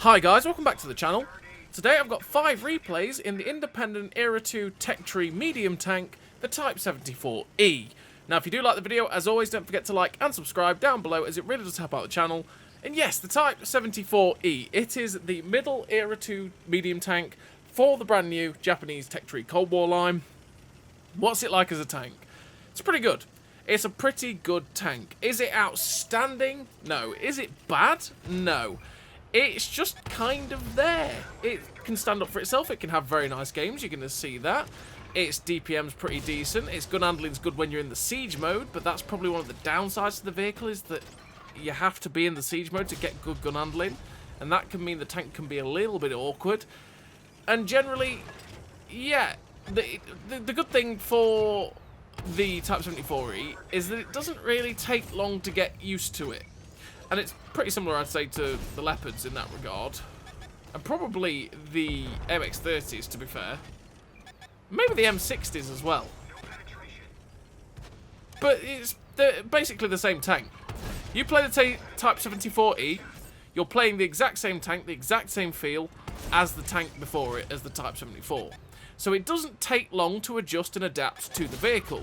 Hi guys, welcome back to the channel. Today I've got 5 replays in the independent Era 2 tech tree medium tank, the Type 74E. Now if you do like the video, as always don't forget to like and subscribe down below as it really does help out the channel. And yes, the Type 74E, it is the middle Era 2 medium tank for the brand new Japanese tech tree Cold War line. What's it like as a tank? It's pretty good. It's a pretty good tank. Is it outstanding? No. Is it bad? No. It's just kind of there. It can stand up for itself. It can have very nice games. You're going to see that. Its DPM's pretty decent. Its gun handling's good when you're in the siege mode, but that's probably one of the downsides to the vehicle is that you have to be in the siege mode to get good gun handling, and that can mean the tank can be a little bit awkward. And generally, yeah, the good thing for the Type 74E is that it doesn't really take long to get used to it. And it's pretty similar, I'd say, to the Leopards in that regard. And probably the MX-30s, to be fair. Maybe the M60s as well. But it's basically the same tank. You play the Type 74E, you're playing the exact same tank, the exact same feel as the tank before it, as the Type 74. So it doesn't take long to adjust and adapt to the vehicle.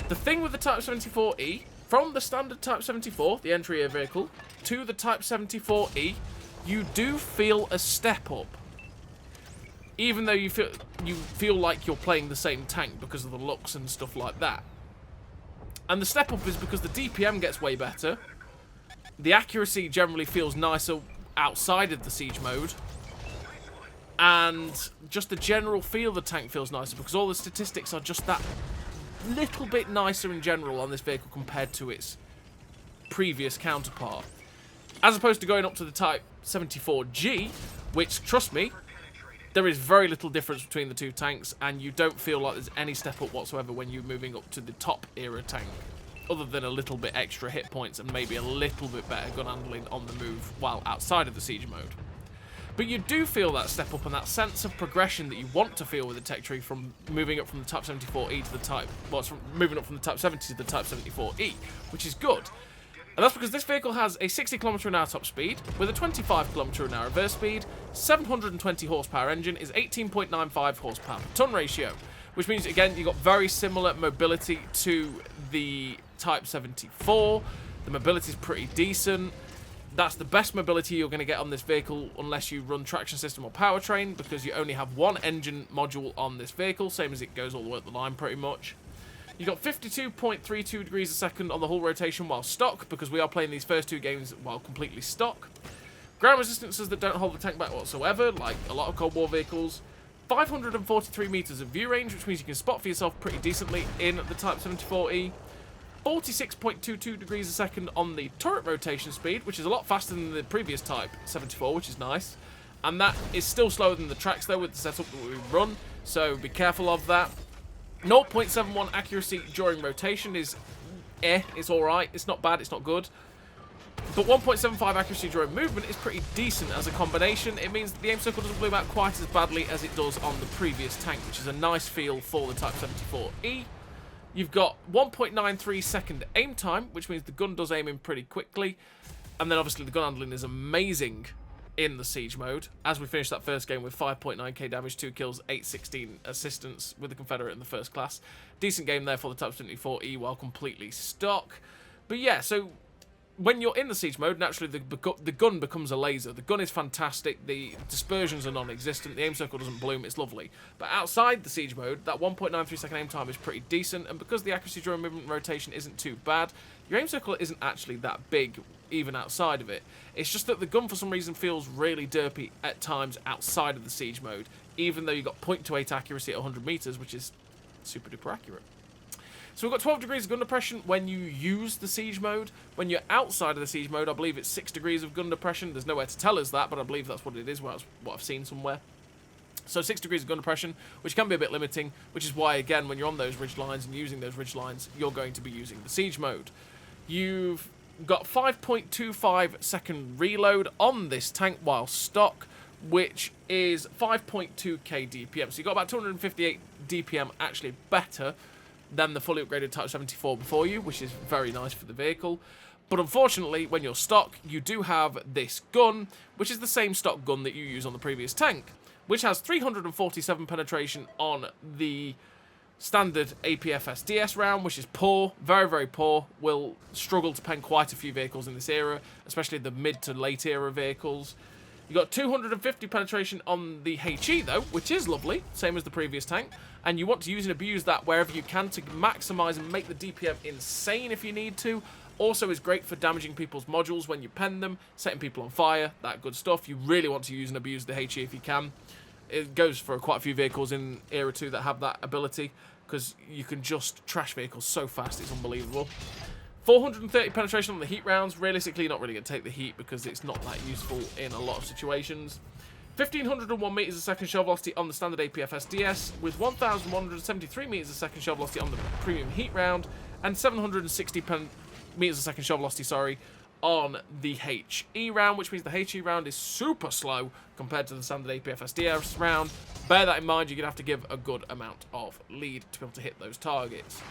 The thing with the Type 74E, from the standard Type 74, the entry vehicle, to the Type 74E, you do feel a step up. Even though you feel like you're playing the same tank because of the looks and stuff like that. And the step up is because the DPM gets way better. The accuracy generally feels nicer outside of the siege mode. And just the general feel of the tank feels nicer because all the statistics are just that little bit nicer in general on this vehicle compared to its previous counterpart. As opposed to going up to the Type 74G, which, trust me, there is very little difference between the two tanks, and you don't feel like there's any step up whatsoever when you're moving up to the top era tank, other than a little bit extra hit points and maybe a little bit better gun handling on the move while outside of the siege mode. But you do feel that step up and that sense of progression that you want to feel with the tech tree from moving up from the Type 74E to the Type... Well, it's from moving up from the Type 70 to the Type 74E, which is good. And that's because this vehicle has a 60 km/h top speed, with a 25 km/h reverse speed, 720 horsepower engine, is 18.95 horsepower per ton ratio, which means, again, you've got very similar mobility to the Type 74. The mobility is pretty decent. That's the best mobility you're going to get on this vehicle unless you run traction system or powertrain, because you only have one engine module on this vehicle, same as it goes all the way up the line pretty much. You've got 52.32 degrees a second on the hull rotation while stock, because we are playing these first two games while completely stock. Ground resistances that don't hold the tank back whatsoever, like a lot of Cold War vehicles. 543 meters of view range, which means you can spot for yourself pretty decently in the Type 74E. 46.22 degrees a second on the turret rotation speed, which is a lot faster than the previous Type 74, which is nice. And that is still slower than the tracks, though, with the setup that we run, so be careful of that. 0.71 accuracy during rotation is it's alright. It's not bad, it's not good. But 1.75 accuracy during movement is pretty decent as a combination. It means that the aim circle doesn't bloom out quite as badly as it does on the previous tank, which is a nice feel for the Type 74E. You've got 1.93 second aim time, which means the gun does aim in pretty quickly. And then obviously the gun handling is amazing in the siege mode, as we finished that first game with 5.9k damage, 2 kills, 816 assistance with the Confederate in the first class. Decent game there for the Type 74E while completely stock. But yeah, so when you're in the siege mode, naturally the gun becomes a laser. The gun is fantastic, the dispersions are non-existent, the aim circle doesn't bloom, it's lovely. But outside the siege mode, that 1.93 second aim time is pretty decent, and because the accuracy during movement rotation isn't too bad, your aim circle isn't actually that big even outside of it. It's just that the gun for some reason feels really derpy at times outside of the siege mode, even though you've got 0.28 accuracy at 100 meters, which is super duper accurate. So we've got 12 degrees of gun depression when you use the siege mode. When you're outside of the siege mode, I believe it's 6 degrees of gun depression. There's nowhere to tell us that, but I believe that's what it is, what I've seen somewhere. So 6 degrees of gun depression, which can be a bit limiting, which is why, again, when you're on those ridge lines and using those ridge lines, you're going to be using the siege mode. You've got 5.25 second reload on this tank while stock, which is 5.2k DPM. So you've got about 258 DPM actually better than the fully upgraded Type 74 before you, which is very nice for the vehicle. But unfortunately, when you're stock, you do have this gun, which is the same stock gun that you use on the previous tank, which has 347 penetration on the standard APFS-DS round, which is poor, very, very poor. Will struggle to pen quite a few vehicles in this era, especially the mid to late era vehicles. You got 250 penetration on the HE though, which is lovely, same as the previous tank. And you want to use and abuse that wherever you can to maximize and make the DPM insane if you need to. Also is great for damaging people's modules when you pen them, setting people on fire, that good stuff. You really want to use and abuse the HE if you can. It goes for quite a few vehicles in Era 2 that have that ability, because you can just trash vehicles so fast, it's unbelievable. 430 penetration on the heat rounds. Realistically, you're not really going to take the heat because it's not that useful in a lot of situations. 1501 meters a second shell velocity on the standard APFS-DS, with 1173 meters a second shell velocity on the premium heat round, and 760 meters a second shell velocity, sorry, on the HE round, which means the HE round is super slow compared to the standard APFS-DS round. Bear that in mind, you're going to have to give a good amount of lead to be able to hit those targets.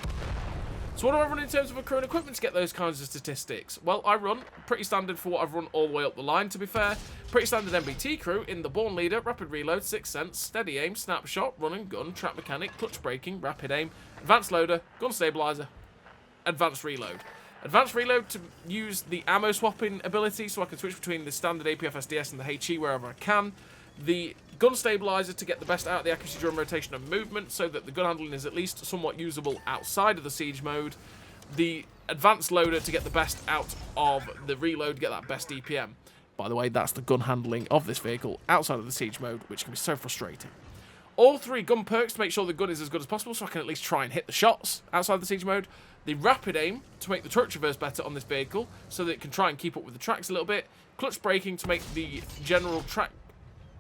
So what do I run in terms of a crew and equipment to get those kinds of statistics? Well, I run pretty standard for what I've run all the way up the line, to be fair. Pretty standard MBT crew in the Born Leader, Rapid Reload, Sixth Sense, Steady Aim, Snapshot, Run and Gun, Trap Mechanic, Clutch Braking, Rapid Aim, Advanced Loader, Gun Stabilizer, Advanced Reload. Advanced Reload to use the ammo swapping ability, so I can switch between the standard APFS-DS and the HE wherever I can. The Gun Stabilizer to get the best out of the accuracy during rotation and movement, so that the gun handling is at least somewhat usable outside of the siege mode. The Advanced Loader to get the best out of the reload, get that best DPM. By the way, that's the gun handling of this vehicle outside of the siege mode, which can be so frustrating. All three gun perks to make sure the gun is as good as possible, so I can at least try and hit the shots outside the siege mode. The Rapid Aim to make the truck traverse better on this vehicle, so that it can try and keep up with the tracks a little bit. Clutch Braking to make the general track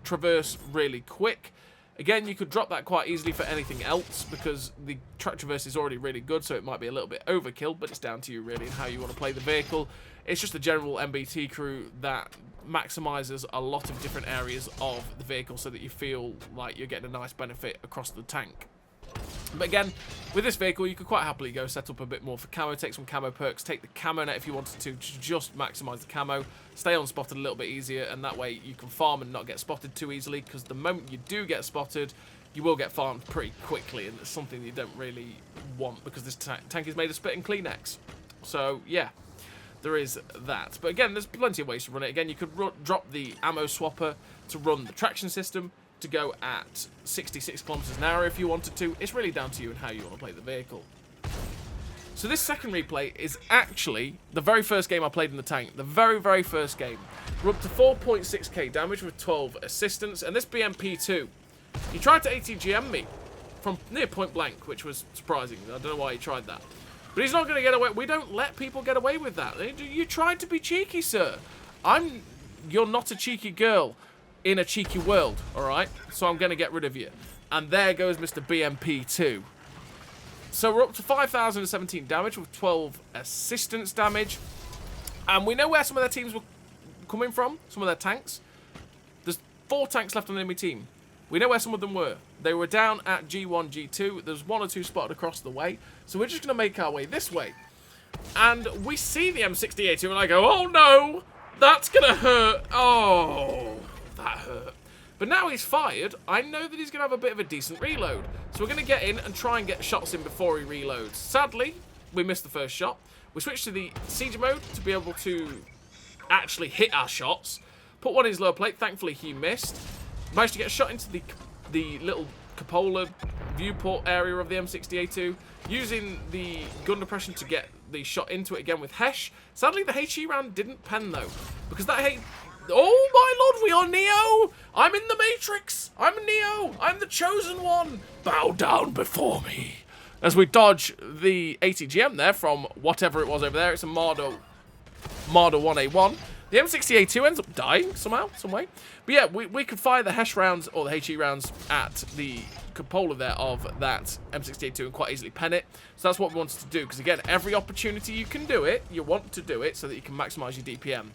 traverse really quick. Again, you could drop that quite easily for anything else, because the track traverse is already really good, so it might be a little bit overkill, but it's down to you really and how you want to play the vehicle. It's just a general MBT crew that maximizes a lot of different areas of the vehicle so that you feel like you're getting a nice benefit across the tank. But again, with this vehicle, you could quite happily go set up a bit more for camo, take some camo perks, take the camo net if you wanted to just maximise the camo, stay unspotted a little bit easier, and that way you can farm and not get spotted too easily, because the moment you do get spotted, you will get farmed pretty quickly, and it's something you don't really want, because this tank is made of spit and Kleenex. So, yeah, there is that. But again, there's plenty of ways to run it. Again, you could drop the ammo swapper to run the traction system, to go at 66 kilometers an hour if you wanted to. It's really down to you and how you want to play the vehicle. So this second replay is actually the very first game I played in the tank. The very, very first game. We're up to 4.6k damage with 12 assistance. And this BMP2, he tried to ATGM me from near point blank, which was surprising. I don't know why he tried that. But he's not going to get away. We don't let people get away with that. You tried to be cheeky, sir. You're not a cheeky girl in a cheeky world, alright? So I'm going to get rid of you. And there goes Mr. BMP2. So we're up to 5,017 damage with 12 assistance damage. And we know where some of their teams were coming from, some of their tanks. There's 4 tanks left on the enemy team. We know where some of them were. They were down at G1, G2. There's 1 or 2 spotted across the way. So we're just going to make our way this way. And we see the M68 and I go, oh no, that's going to hurt. Oh, that hurt. But now he's fired, I know that he's going to have a bit of a decent reload. So we're going to get in and try and get shots in before he reloads. Sadly, we missed the first shot. We switched to the siege mode to be able to actually hit our shots. Put one in his lower plate. Thankfully, he missed. Managed to get a shot into the little cupola viewport area of the M68-2. Using the gun depression to get the shot into it again with Hesh. Sadly, the HE round didn't pen, though. Because that oh my lord, we are Neo! I'm in the Matrix! I'm Neo! I'm the chosen one! Bow down before me! As we dodge the ATGM there from whatever it was over there. It's a Marder 1A1. The M68-2 ends up dying somehow, some way. But yeah, we could fire the Hesh rounds, or the HE rounds, at the cupola there of that M68-2 and quite easily pen it. So that's what we wanted to do, because again, every opportunity you can do it, you want to do it so that you can maximise your DPM.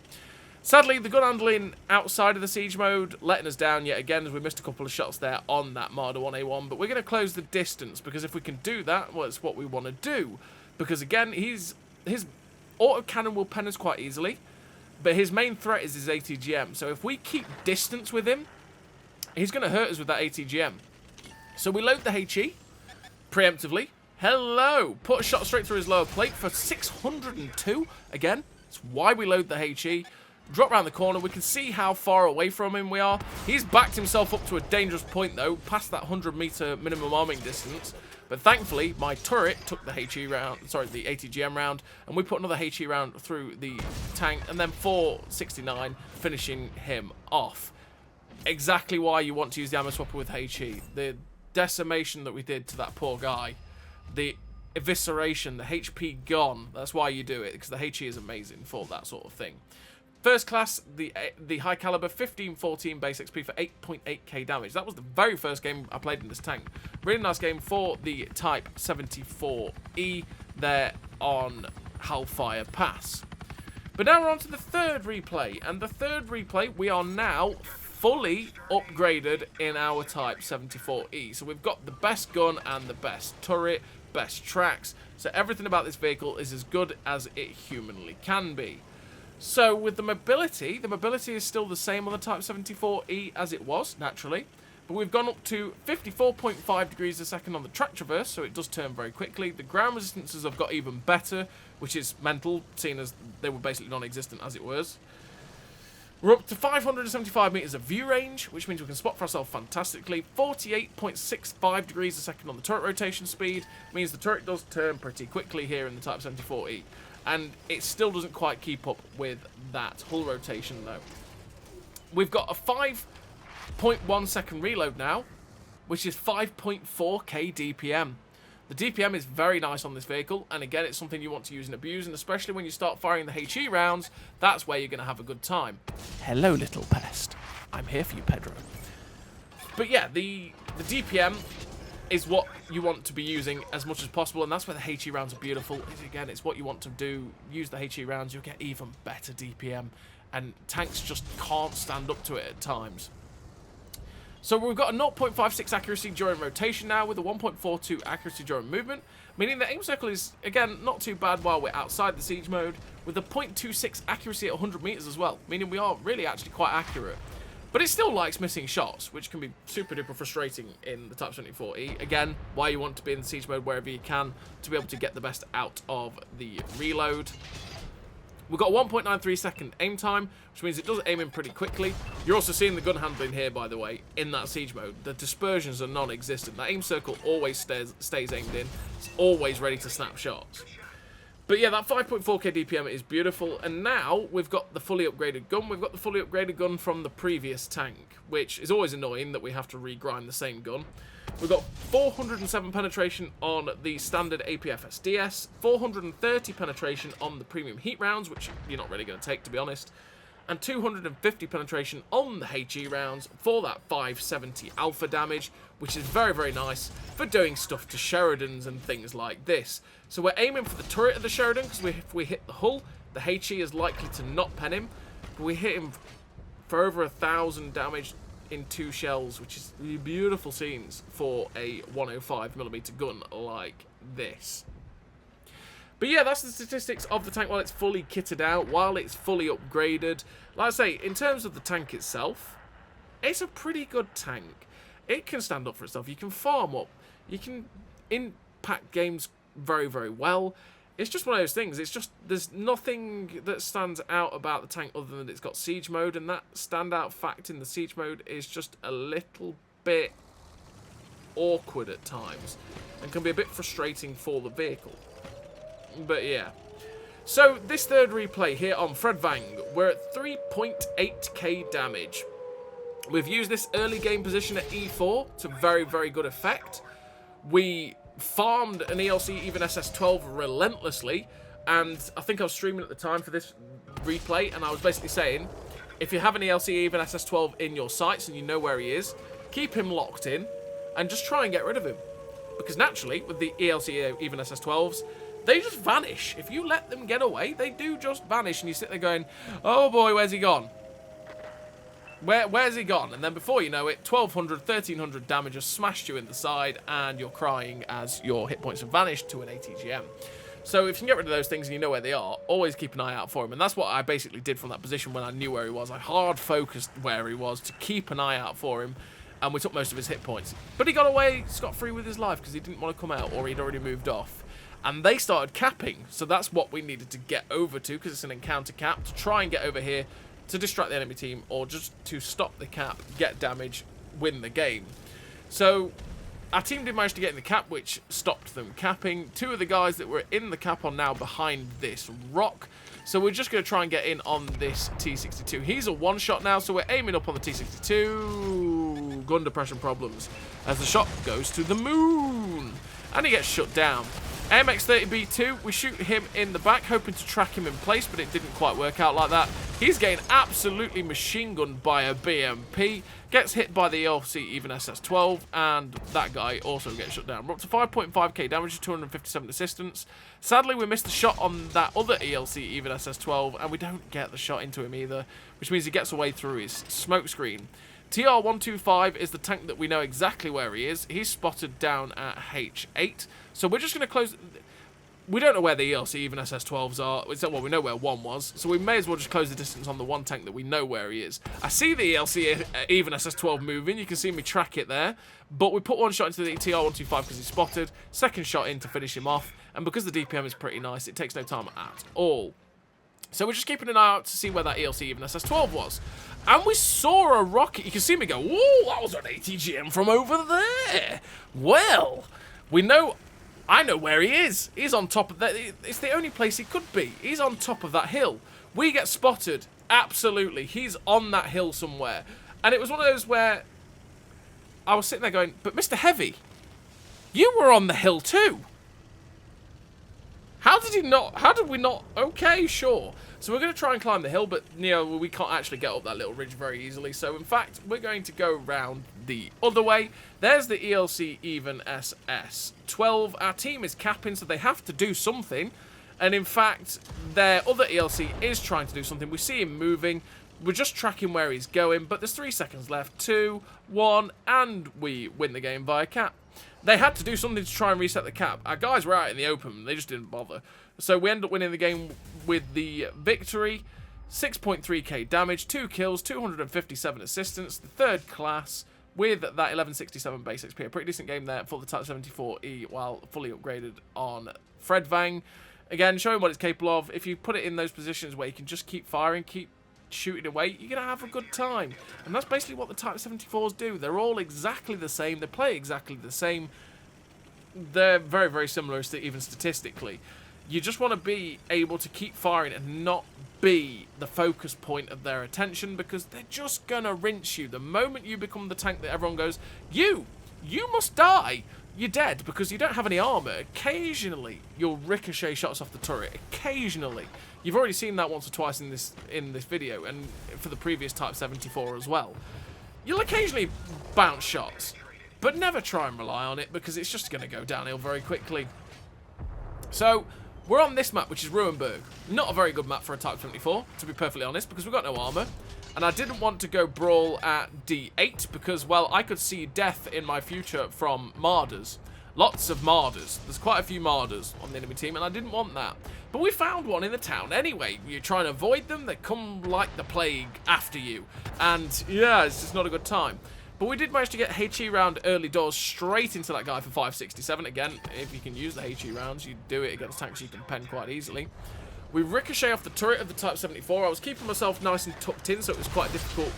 Sadly, the gun handling outside of the siege mode letting us down yet again, as we missed a couple of shots there on that Marder 1A1. But we're going to close the distance, because if we can do that, well, it's what we want to do. Because again, his autocannon will pen us quite easily, but his main threat is his ATGM. So if we keep distance with him, he's going to hurt us with that ATGM. So we load the HE preemptively. Hello! Put a shot straight through his lower plate for 602. Again, that's why we load the HE. Drop around the corner. We can see how far away from him we are. He's backed himself up to a dangerous point, though, past that 100-meter minimum arming distance. But thankfully, my turret took the HE round, sorry, the ATGM round, and we put another HE round through the tank, and then 469, finishing him off. Exactly why you want to use the ammo swapper with HE. The decimation that we did to that poor guy, the evisceration, the HP gone. That's why you do it, because the HE is amazing for that sort of thing. First class, the high caliber, 1514 base XP for 8.8k damage. That was the very first game I played in this tank. Really nice game for the Type 74E there on Hellfire Pass. But now we're on to the third replay. And the third replay, we are now fully upgraded in our Type 74E. So we've got the best gun and the best turret, best tracks. So everything about this vehicle is as good as it humanly can be. So with the mobility is still the same on the Type 74E as it was, naturally. But we've gone up to 54.5 degrees a second on the track traverse, so it does turn very quickly. The ground resistances have got even better, which is mental, seeing as they were basically non-existent as it was. We're up to 575 meters of view range, which means we can spot for ourselves fantastically. 48.65 degrees a second on the turret rotation speed, means the turret does turn pretty quickly here in the Type 74E. And it still doesn't quite keep up with that hull rotation, though. We've got a 5.1 second reload now, which is 5.4k DPM. The DPM is very nice on this vehicle, and again, it's something you want to use and abuse, and especially when you start firing the HE rounds, that's where you're going to have a good time. Hello, little pest. I'm here for you, Pedro. But yeah, the DPM is what you want to be using as much as possible, and that's where the HE rounds are beautiful. Again, it's what you want to do. Use the HE rounds, you'll get even better DPM, and tanks just can't stand up to it at times. So we've got a 0.56 accuracy during rotation now, with a 1.42 accuracy during movement, meaning the aim circle is, again, not too bad while we're outside the siege mode, with a 0.26 accuracy at 100 meters as well, meaning we are really actually quite accurate. But it still likes missing shots, which can be super duper frustrating in the Type 74E. Again, why you want to be in siege mode wherever you can to be able to get the best out of the reload. We've got 1.93 second aim time, which means it does aim in pretty quickly. You're also seeing the gun handling here, by the way, in that siege mode. The dispersions are non-existent. That aim circle always stays aimed in. It's always ready to snap shots. But yeah, that 5.4k DPM is beautiful, and now we've got the fully upgraded gun. We've got the fully upgraded gun from the previous tank, which is always annoying that we have to regrind the same gun. We've got 407 penetration on the standard APFS DS, 430 penetration on the premium heat rounds, which you're not really going to take, to be honest, and 250 penetration on the HE rounds for that 570 alpha damage, which is very, very nice for doing stuff to Sheridans and things like this. So we're aiming for the turret of the Sheridan, because if we hit the hull, the HE is likely to not pen him. But we hit him for over 1,000 damage in 2 shells, which is beautiful scenes for a 105mm gun like this. But yeah, that's the statistics of the tank while it's fully kitted out, while it's fully upgraded. Like I say, in terms of the tank itself, it's a pretty good tank. It can stand up for itself. You can farm up. You can impact games very, very well. It's just one of those things. It's just, there's nothing that stands out about the tank other than it's got siege mode, and that standout fact in the siege mode is just a little bit awkward at times and can be a bit frustrating for the vehicle. But yeah. So this third replay here on Fred Vang, we're at 3.8k damage. We've used this early game position at E4 to very, very good effect. We farmed an ELC even SS12 relentlessly, and I think I was streaming at the time for this replay, and I was basically saying, if you have an ELC even SS12 in your sights and you know where he is, keep him locked in and just try and get rid of him. Because naturally, with the ELC even SS12s, they just vanish. If you let them get away, they do just vanish, and you sit there going, oh boy, where's he gone? Where's he gone? And then before you know it, 1,200, 1,300 damage has smashed you in the side, and you're crying as your hit points have vanished to an ATGM. So if you can get rid of those things and you know where they are, always keep an eye out for him. And that's what I basically did from that position when I knew where he was. I hard focused where he was to keep an eye out for him, and we took most of his hit points. But he got away scot-free with his life because he didn't want to come out, or he'd already moved off. And they started capping, so that's what we needed to get over to, because it's an encounter cap, to try and get over here to distract the enemy team, or just to stop the cap, get damage, win the game. So our team did manage to get in the cap, which stopped them capping. Two of the guys that were in the cap are now behind this rock. So we're just going to try and get in on this T62. He's a one-shot now, so we're aiming up on the T62. Gun depression problems as the shot goes to the moon. And he gets shut down. AMX-30B2, we shoot him in the back, hoping to track him in place, but it didn't quite work out like that. He's getting absolutely machine gunned by a BMP, gets hit by the ELC even SS-12, and that guy also gets shut down. We're up to 5.5k damage, 257 assistance. Sadly, we missed the shot on that other ELC even SS-12, and we don't get the shot into him either, which means he gets away through his smoke screen. TR-125 is the tank that we know exactly where he is. He's spotted down at H8. So we're just going to close... We don't know where the ELC even SS-12s are. Well, we know where one was. So we may as well just close the distance on the one tank that we know where he is. I see the ELC even SS-12 moving. You can see me track it there. But we put one shot into the TR-125 because he's spotted. Second shot in to finish him off. And because the DPM is pretty nice, it takes no time at all. So we're just keeping an eye out to see where that ELC even SS-12 was. And we saw a rocket. You can see me go, whoa, that was an ATGM from over there. Well, we know... I know where he is. He's on top of that. It's the only place he could be. He's on top of that hill. We get spotted. Absolutely. He's on that hill somewhere. And it was one of those where I was sitting there going, but Mr. Heavy, you were on the hill too. How did he not? How did we not? Okay, sure. So we're going to try and climb the hill, but you know, we can't actually get up that little ridge very easily. So in fact, we're going to go round the other way. There's the ELC even SS-12. Our team is capping, so they have to do something. And in fact, their other ELC is trying to do something. We see him moving. We're just tracking where he's going, but there's 3 seconds left. 2, 1, and we win the game via cap. They had to do something to try and reset the cap. Our guys were out in the open. They just didn't bother. So we end up winning the game with the victory. 6.3k damage, 2 kills, 257 assistance. The third class with that 1167 base XP. A pretty decent game there for the Type 74E while fully upgraded on Fredvang. Again, showing what it's capable of. If you put it in those positions where you can just keep firing, keep shooting away, you're going to have a good time. And that's basically what the Type 74s do. They're all exactly the same. They play exactly the same. They're very, very similar, even statistically. You just want to be able to keep firing and not be the focus point of their attention, because they're just going to rinse you. The moment you become the tank that everyone goes, you must die, you're dead, because you don't have any armor. Occasionally, you'll ricochet shots off the turret. Occasionally. You've already seen that once or twice in this video, and for the previous Type 74 as well. You'll occasionally bounce shots, but never try and rely on it, because it's just going to go downhill very quickly. So, we're on this map, which is Ruinberg. Not a very good map for a Type 74, to be perfectly honest, because we've got no armor. And I didn't want to go brawl at D8, because, well, I could see death in my future from Marders. Lots of Marders. There's quite a few Marders on the enemy team, and I didn't want that. But we found one in the town anyway. You try and avoid them, they come like the plague after you. And, yeah, it's just not a good time. But we did manage to get HE round early doors straight into that guy for 567. Again, if you can use the HE rounds, you do it against tanks you can pen quite easily. We ricochet off the turret of the Type 74. I was keeping myself nice and tucked in, so it was quite difficult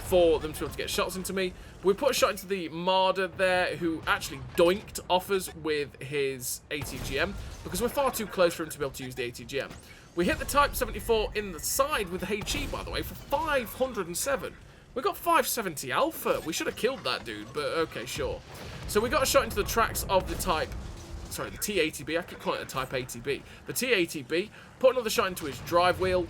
for them to be able to get shots into me. We put a shot into the Marder there, who actually doinked off us with his ATGM, because we're far too close for him to be able to use the ATGM. We hit the Type 74 in the side with the HE, by the way, for 507. We got 570 alpha. We should have killed that dude, but okay, sure. So we got a shot into the tracks of the the T-80B. I keep calling it a Type 80B. The T-80B. Put another shot into his drive wheel.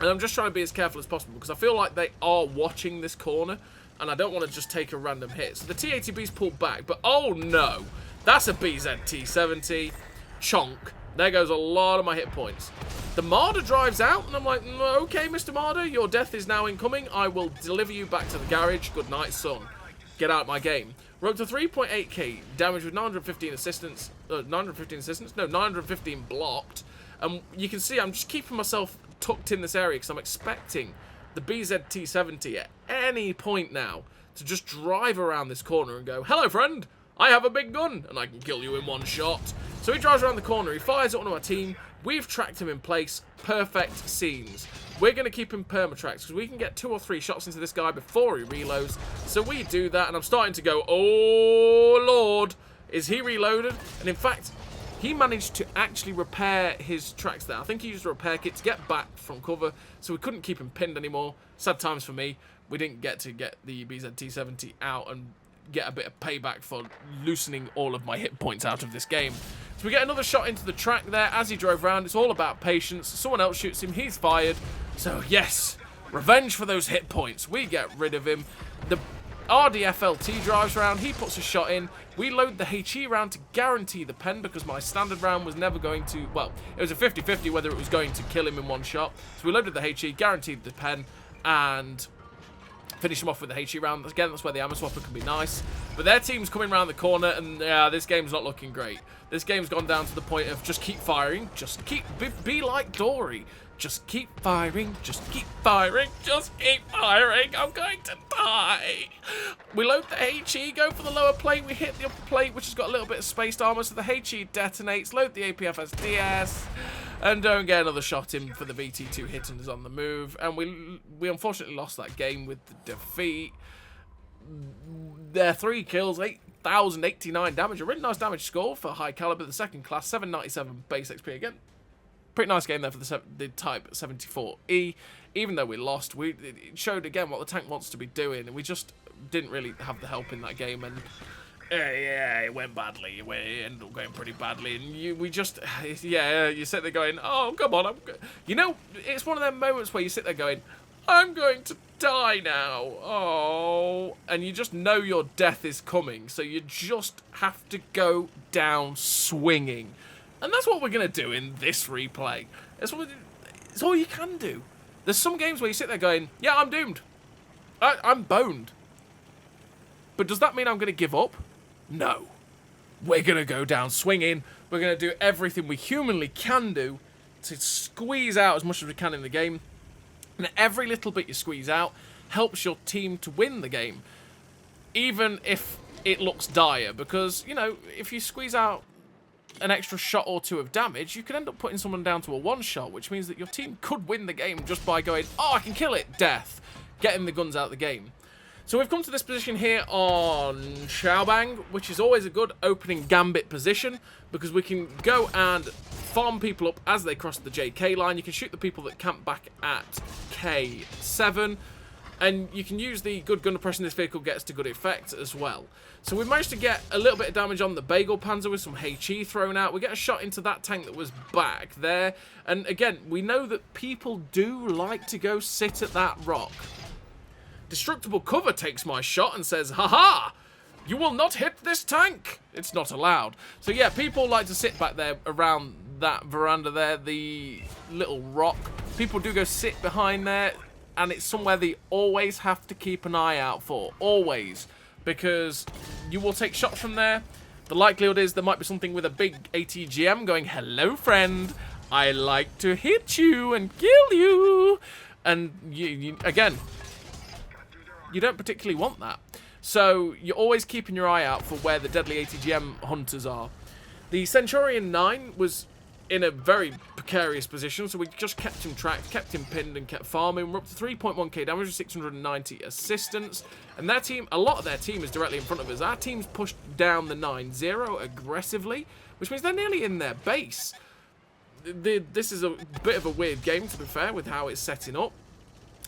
And I'm just trying to be as careful as possible, because I feel like they are watching this corner, and I don't want to just take a random hit. So the T-80B's pulled back, but oh no. That's a BZ-T-70. Chonk. There goes a lot of my hit points. The Marder drives out, and I'm like, okay, Mr. Marder, your death is now incoming. I will deliver you back to the garage. Good night, son. get out of my game. We're up to 3.8k damage with 915 assistance. 915 blocked. And you can see I'm just keeping myself tucked in this area because I'm expecting the BZT-70 at any point now to just drive around this corner and go, hello friend, I have a big gun and I can kill you in one shot. So he drives around the corner, he fires at one of our team, we've tracked him in place, perfect scenes. We're going to keep him permatracked because we can get 2 or 3 shots into this guy before he reloads. So we do that and I'm starting to go, oh lord, is he reloaded? And in fact, he managed to actually repair his tracks there. I think he used a repair kit to get back from cover, so we couldn't keep him pinned anymore. Sad times for me. We didn't get to get the BZT-70 out and get a bit of payback for loosening all of my hit points out of this game. So we get another shot into the track there as he drove around. It's all about patience. Someone else shoots him. He's fired. So yes, revenge for those hit points. We get rid of him. The RDFLT drives around, he puts a shot in, we load the HE round to guarantee the pen because my standard round was never going to, well, it was a 50-50 whether it was going to kill him in one shot. So we loaded the HE, guaranteed the pen, and finish him off with the HE round. Again, that's where the ammo swapper can be nice. But their team's coming around the corner, and this game's not looking great. This game's gone down to the point of just keep firing, just keep, be like Dory. Just keep firing, just keep firing, just keep firing. I'm going to die. We load the HE, go for the lower plate. We hit the upper plate, which has got a little bit of spaced armor, so the HE detonates. Load the APFS DS, and don't get another shot in for the VT2 hit and is on the move. And we unfortunately lost that game with the defeat. Their 3 kills, 8,089 damage. A really nice damage score for high caliber, the second class, 797 base XP again. Pretty nice game there for the Type 74E. Even though we lost, it showed again what the tank wants to be doing, and we just didn't really have the help in that game. And yeah, it went badly. It ended up going pretty badly, and you sit there going, oh come on, you know, it's one of them moments where you sit there going, I'm going to die now. Oh, and you just know your death is coming, so you just have to go down swinging. And that's what we're going to do in this replay. It's all you can do. There's some games where you sit there going, yeah, I'm doomed. I'm boned. But does that mean I'm going to give up? No. We're going to go down swinging. We're going to do everything we humanly can do to squeeze out as much as we can in the game. And every little bit you squeeze out helps your team to win the game. Even if it looks dire. Because, you know, if you squeeze out an extra shot or 2 of damage, you could end up putting someone down to a 1-shot, which means that your team could win the game just by going, oh, I can kill it, death, getting the guns out of the game. So we've come to this position here on Xiaobang, which is always a good opening gambit position, because we can go and farm people up as they cross the JK line. You can shoot the people that camp back at K7, and you can use the good gun depression this vehicle gets to good effect as well. So we've managed to get a little bit of damage on the Bagel Panzer with some HE thrown out. We get a shot into that tank that was back there. And again, we know that people do like to go sit at that rock. Destructible Cover takes my shot and says, haha, you will not hit this tank. It's not allowed. So yeah, people like to sit back there around that veranda there, the little rock. People do go sit behind there, and it's somewhere they always have to keep an eye out for. Always. Because you will take shots from there. The likelihood is there might be something with a big ATGM going, hello friend, I like to hit you and kill you. And again, you don't particularly want that. So you're always keeping your eye out for where the deadly ATGM hunters are. The Centurion 9 was in a very precarious position, so we just kept him tracked, kept him pinned, and kept farming. We're up to 3.1k damage with 690 assistance, and their team, a lot of their team is directly in front of us. Our team's pushed down the 9-0 aggressively, which means they're nearly in their base. This is a bit of a weird game, to be fair, with how it's setting up,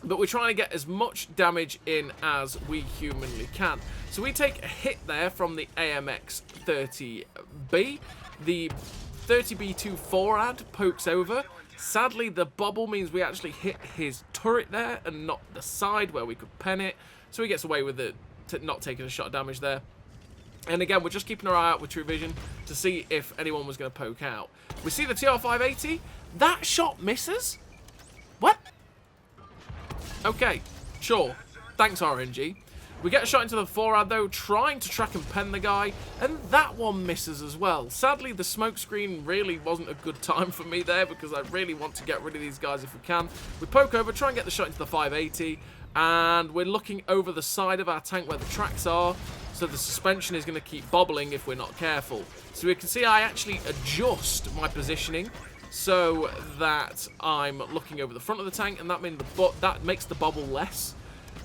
but we're trying to get as much damage in as we humanly can. So we take a hit there from the AMX 30B. The 30B2 forad pokes over. Sadly, the bubble means we actually hit his turret there and not the side where we could pen it. So he gets away with it, not taking a shot of damage there. And again, we're just keeping our eye out with True Vision to see if anyone was going to poke out. We see the TR580. That shot misses? What? Okay, sure. Thanks, RNG. We get a shot into the forad though, trying to track and pen the guy, and that one misses as well. Sadly, the smoke screen really wasn't a good time for me there because I really want to get rid of these guys if we can. We poke over, try and get the shot into the 580, and we're looking over the side of our tank where the tracks are, so the suspension is going to keep bobbling if we're not careful. So we can see I actually adjust my positioning so that I'm looking over the front of the tank, and that makes the bobble less.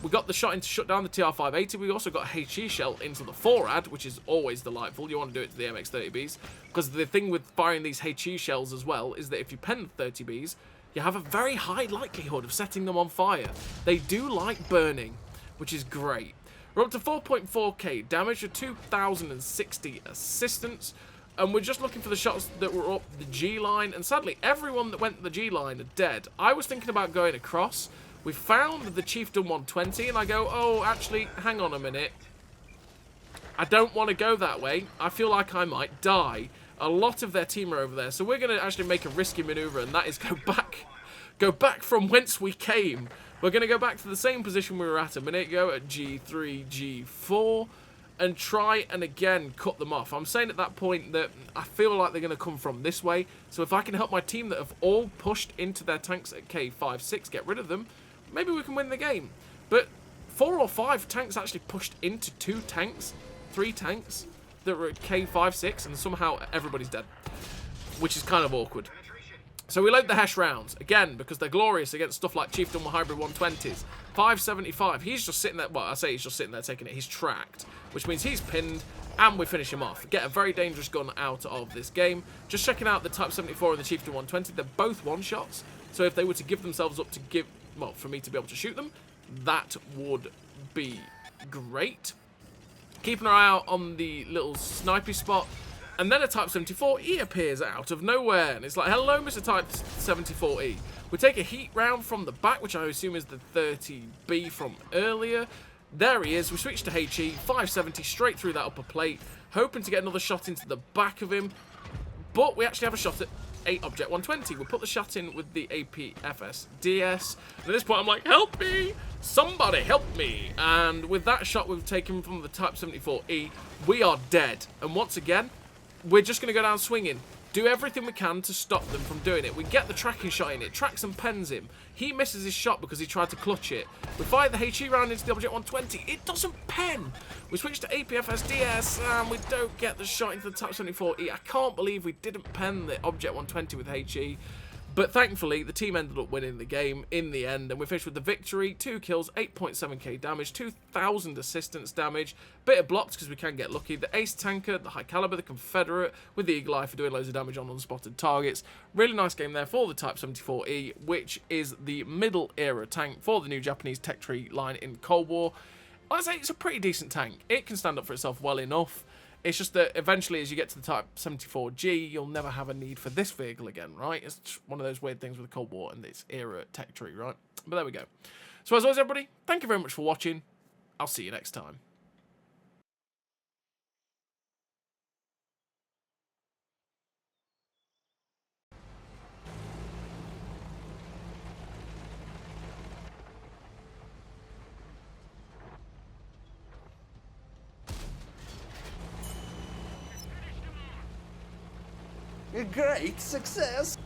We got the shot in to shut down the TR-580. We also got a HE shell into the forad, which is always delightful. You want to do it to the MX-30Bs, because the thing with firing these HE shells as well is that if you pen the 30Bs, you have a very high likelihood of setting them on fire. They do like burning, which is great. We're up to 4.4k damage with 2,060 assistance, and we're just looking for the shots that were up the G line, and sadly, everyone that went to the G line are dead. I was thinking about going across. We found the Chieftain 120, and I go, oh, actually, hang on a minute. I don't want to go that way. I feel like I might die. A lot of their team are over there, so we're going to actually make a risky maneuver, and that is go back from whence we came. We're going to go back to the same position we were at a minute ago at G3, G4, and try and again cut them off. I'm saying at that point that I feel like they're going to come from this way, so if I can help my team that have all pushed into their tanks at K5, 6, get rid of them, maybe we can win the game. But 4 or 5 tanks actually pushed into 2 tanks, 3 tanks that were at K5, 6, and somehow everybody's dead, which is kind of awkward. So we load the Hesh rounds, again, because they're glorious against stuff like Chieftain Hybrid 120s. 575, he's just sitting there, well, I say he's just sitting there taking it, he's tracked, which means he's pinned, and we finish him off. Get a very dangerous gun out of this game. Just checking out the Type 74 and the Chieftain 120, they're both one-shots, so if they were to give themselves up to well, for me to be able to shoot them, that would be great. Keeping our eye out on the little snipey spot, and then a Type 74E appears out of nowhere, and it's like, hello, Mr. Type 74E. We take a heat round from the back, which I assume is the 30B from earlier. There he is. We switch to HE, 570 straight through that upper plate, hoping to get another shot into the back of him, but we actually have a shot at 8 Object 120. We put the shot in with the APFS DS. And at this point, I'm like, help me! Somebody help me! And with that shot we've taken from the Type 74E, we are dead. And once again, we're just going to go down swinging. Do everything we can to stop them from doing it. We get the tracking shot in, it tracks and pens him. He misses his shot because he tried to clutch it. We fire the HE round into the Object 120, it doesn't pen. We switch to APFS DS and we don't get the shot into the Type 74E. I can't believe we didn't pen the Object 120 with HE. But thankfully, the team ended up winning the game in the end, and we finished with the victory. 2 kills, 8.7k damage, 2,000 assistance damage, bit of blocks because we can get lucky. The Ace Tanker, the High Caliber, the Confederate, with the Eagle Eye for doing loads of damage on unspotted targets. Really nice game there for the Type 74E, which is the middle era tank for the new Japanese tech tree line in Cold War. I'd say it's a pretty decent tank. It can stand up for itself well enough. It's just that eventually, as you get to the Type 74G, you'll never have a need for this vehicle again, right? It's just one of those weird things with the Cold War and its era tech tree, right? But there we go. So as always, everybody, thank you very much for watching. I'll see you next time. A great success!